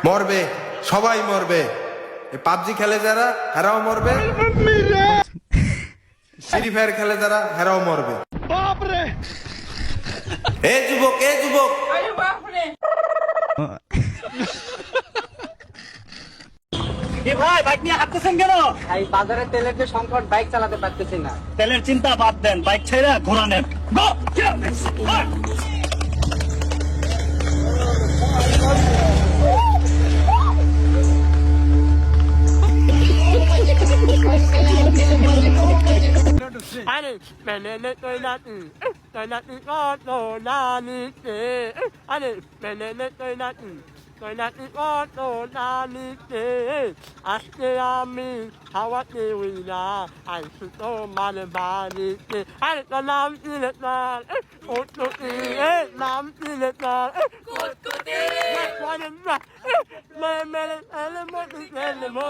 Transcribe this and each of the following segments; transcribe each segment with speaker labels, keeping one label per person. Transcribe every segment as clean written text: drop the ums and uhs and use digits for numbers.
Speaker 1: মরবে, সবাই মরবে। পাবজি খেলে যারা হেরাও মরবে, ফ্রি ফায়ার খেলে যারা হেরাও মরবে। এ যুবক, এ যুবক,
Speaker 2: ভাই বাইক নিয়ে হাঁটতেছেন কেন?
Speaker 3: এই বাজারে তেলের যে সংকট, বাইক চালাতে পারতেছি না।
Speaker 2: তেলের চিন্তা বাদ দেন, বাইক ছেড়ে ঘোরা নেন। Go!
Speaker 4: Ani menene toynatın, toynatın koto nanite. Ani menene toynatın, toynatın koto nanite. Aşkı ami havati wina, ay suto mane banite. Ani tanam iletler, kututi, nam iletler, kututi. Nakwanin na, memele elemo, elemo.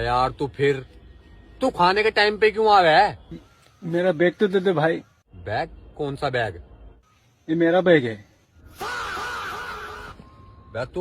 Speaker 5: यार तू खाने के time पे क्यों आ गया है?
Speaker 6: मेरा bag तो दे दे भाई।
Speaker 5: बैग? कौन सा बैग?
Speaker 6: ये मेरा बैग है।
Speaker 5: बैग तू